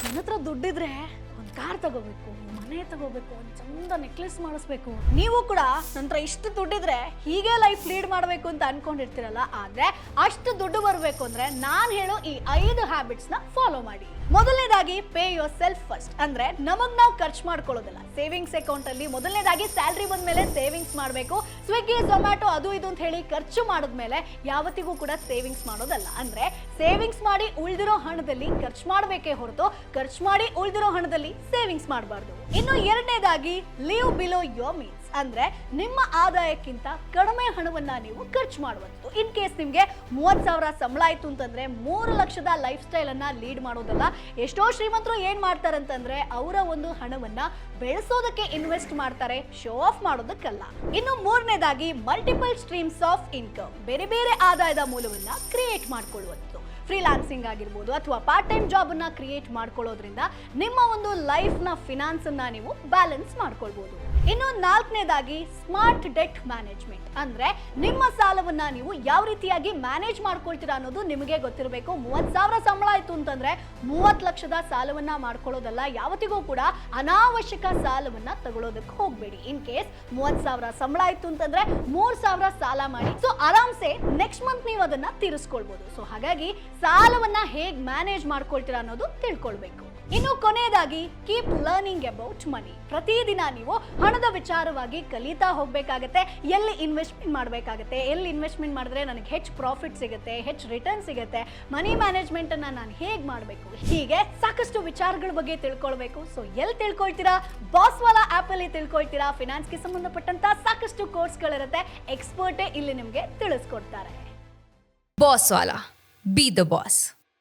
ನನ್ನ ಹತ್ರ ದುಡ್ಡಿದ್ರೆ ಒಂದು ಕಾರ್ ತಗೋಬೇಕು, ಮನೆ ತಗೋಬೇಕು, ಒಂದು ಚಂದ ನೆಕ್ಲೆಸ್ ಮಾಡಿಸ್ಬೇಕು. ನೀವು ಕೂಡ ನಂತರ ಇಷ್ಟು ದುಡ್ಡಿದ್ರೆ ಹೀಗೆ ಲೈಫ್ ಲೀಡ್ ಮಾಡಬೇಕು ಅಂತ ಅನ್ಕೊಂಡಿರ್ತೀರಲ್ಲ. ಆದ್ರೆ ಅಷ್ಟು ದುಡ್ಡು ಬರಬೇಕು ಅಂದ್ರೆ ನಾನು ಹೇಳೋ ಈ 5 ಹ್ಯಾಬಿಟ್ಸ್ ನ ಫಾಲೋ ಮಾಡಿ. ಮೊದಲನೇದಾಗಿ ಪೇ ಯೋರ್ ಸೆಲ್ಫ್ ಫಸ್ಟ್. ಅಂದ್ರೆ ನಮಗ್ ನಾವು ಖರ್ಚು ಮಾಡ್ಕೊಳ್ಳೋದಿಲ್ಲ. ಸೇವಿಂಗ್ಸ್ ಅಕೌಂಟ್ ಅಲ್ಲಿ ಮೊದಲನೇದಾಗಿ ಸ್ಯಾಲ್ರಿ ಬಂದ್ಮೇಲೆ ಸೇವಿಂಗ್ಸ್ ಮಾಡಬೇಕು. ಸ್ವಿಗ್ಗಿ, ಝೊಮ್ಯಾಟೊ ಅದು ಇದು ಅಂತ ಹೇಳಿ ಖರ್ಚು ಮಾಡಿದ್ಮೇಲೆ ಯಾವತ್ತಿಗೂ ಕೂಡ ಸೇವಿಂಗ್ಸ್ ಮಾಡೋದಲ್ಲ. ಅಂದ್ರೆ ಸೇವಿಂಗ್ಸ್ ಮಾಡಿ ಉಳಿದಿರೋ ಹಣದಲ್ಲಿ ಖರ್ಚು ಮಾಡಬೇಕೇ ಹೊರತು ಖರ್ಚು ಮಾಡಿ ಉಳಿದಿರೋ ಹಣದಲ್ಲಿ ಸೇವಿಂಗ್ಸ್ ಮಾಡಬಾರ್ದು. ಇನ್ನು ಎರಡನೇದಾಗಿ ಲಿವ್ ಬಿಲೋ ಯೋರ್ ಮೀನ್ಸ್. ಅಂದ್ರೆ ನಿಮ್ಮ ಆದಾಯಕ್ಕಿಂತ ಕಡಿಮೆ ಹಣವನ್ನ ನೀವು ಖರ್ಚು ಮಾಡುವಂಥದ್ದು. ಇನ್ ಕೇಸ್ ನಿಮ್ಗೆ 30,000 ಸಂಬಳ ಆಯ್ತು ಅಂತಂದ್ರೆ 3 ಲಕ್ಷದ ಲೈಫ್ ಸ್ಟೈಲ್ ಅನ್ನ ಲೀಡ್ ಮಾಡೋದಲ್ಲ. ಎಷ್ಟೋ ಶ್ರೀಮಂತರು ಏನ್ ಮಾಡ್ತಾರಂತಂದ್ರೆ ಅವರ ಒಂದು ಹಣವನ್ನ ಬೆಳೆಸೋದಕ್ಕೆ ಇನ್ವೆಸ್ಟ್ ಮಾಡ್ತಾರೆ, ಶೋ ಆಫ್ ಮಾಡೋದಕ್ಕಲ್ಲ. ಇನ್ನು ಮೂರನೇದಾಗಿ ಮಲ್ಟಿಪಲ್ ಸ್ಟ್ರೀಮ್ಸ್ ಆಫ್ ಇನ್ಕಮ್. ಬೇರೆ ಬೇರೆ ಆದಾಯದ ಮೂಲವನ್ನ ಕ್ರಿಯೇಟ್ ಮಾಡ್ಕೊಳ್ಳುವಂಥದ್ದು. ಫ್ರೀಲಾನ್ಸಿಂಗ್ ಆಗಿರ್ಬೋದು ಅಥವಾ ಪಾರ್ಟ್ ಟೈಮ್ ಜಾಬ್ ಅನ್ನ ಕ್ರಿಯೇಟ್ ಮಾಡ್ಕೊಳ್ಳೋದ್ರಿಂದ ನಿಮ್ಮ ಒಂದು ಲೈಫ್ ನ ಫಿನಾನ್ಸ್ ಅನ್ನ ನೀವು ಬ್ಯಾಲೆನ್ಸ್ ಮಾಡ್ಕೊಳ್ಬಹುದು. ಇನ್ನು ನಾಲ್ಕನೇದಾಗಿ ಸ್ಮಾರ್ಟ್ ಡೆಟ್ ಮ್ಯಾನೇಜ್ಮೆಂಟ್. ಅಂದ್ರೆ ನಿಮ್ಮ ಸಾಲವನ್ನ ನೀವು ಯಾವ ರೀತಿಯಾಗಿ ಮ್ಯಾನೇಜ್ ಮಾಡ್ಕೊಳ್ತೀರಾ ಅನ್ನೋದು ನಿಮಗೆ ಗೊತ್ತಿರಬೇಕು. 30,000 ಸಂಬಳ ಆಯ್ತು ಅಂತಂದ್ರೆ 30 ಲಕ್ಷದ ಸಾಲವನ್ನ ಮಾಡ್ಕೊಳ್ಳೋದಲ್ಲ. ಯಾವತ್ತಿಗೂ ಕೂಡ ಅನಾವಶ್ಯಕ ಸಾಲವನ್ನ ತಗೊಳ್ಳೋದಕ್ಕೆ ಹೋಗ್ಬೇಡಿ. ಇನ್ ಕೇಸ್ 30,000 ಸಂಬಳ ಆಯ್ತು ಅಂತಂದ್ರೆ 3,000 ಸಾಲ ಮಾಡಿ. ಸೊ ಆರಾಮ್ಸೆ ನೆಕ್ಸ್ಟ್ ಮಂತ್ ನೀವು ಅದನ್ನ ತೀರಿಸ್ಕೊಳ್ಬಹುದು. ಸೊ ಹಾಗಾಗಿ ಸಾಲವನ್ನ ಹೇಗ್ ಮ್ಯಾನೇಜ್ ಮಾಡ್ಕೊಳ್ತೀರಾ ಅನ್ನೋದು ತಿಳ್ಕೊಳ್ಬೇಕು. ಇನ್ನು ಕೊನೆಯದಾಗಿ ಕೀಪ್ ಲರ್ನಿಂಗ್ ಅಬೌಟ್ ಮನಿ. ಪ್ರತಿದಿನ ನೀವು ಹಣದ ವಿಚಾರವಾಗಿ ಕಲಿತಾ ಹೋಗ್ಬೇಕಾಗತ್ತೆ. ಎಲ್ಲಿ ಇನ್ವೆಸ್ಟ್ಮೆಂಟ್ ಮಾಡಬೇಕಾಗತ್ತೆ, ಎಲ್ಲಿ ಇನ್ವೆಸ್ಟ್ಮೆಂಟ್ ಮಾಡಿದ್ರೆ ನನಗೆ ಹೆಚ್ಚು ಪ್ರಾಫಿಟ್ ಸಿಗುತ್ತೆ, ಹೆಚ್ಚು ರಿಟರ್ನ್ ಸಿಗುತ್ತೆ, ಮನಿ ಮ್ಯಾನೇಜ್ಮೆಂಟ್ ಅನ್ನ ನಾನು ಹೇಗೆ ಮಾಡಬೇಕು, ಹೀಗೆ ಸಾಕಷ್ಟು ವಿಚಾರಗಳ ಬಗ್ಗೆ ತಿಳ್ಕೊಳ್ಬೇಕು. ಸೊ ಎಲ್ಲಿ ತಿಳ್ಕೊಳ್ತೀರಾ? ಬಾಸ್ವಾಲಾ ಆಪ್ ಅಲ್ಲಿ ತಿಳ್ಕೊಳ್ತೀರಾ. ಫಿನಾನ್ಸ್ಗೆ ಸಂಬಂಧಪಟ್ಟಂತ ಸಾಕಷ್ಟು ಕೋರ್ಸ್ಗಳಿರುತ್ತೆ. ಎಕ್ಸ್ಪರ್ಟೇ ಇಲ್ಲಿ ನಿಮಗೆ ತಿಳಿಸ್ಕೊಡ್ತಾರೆ. ಬಾಸ್ವಾಲಾ, ಬಿ ದ ಬಾಸ್.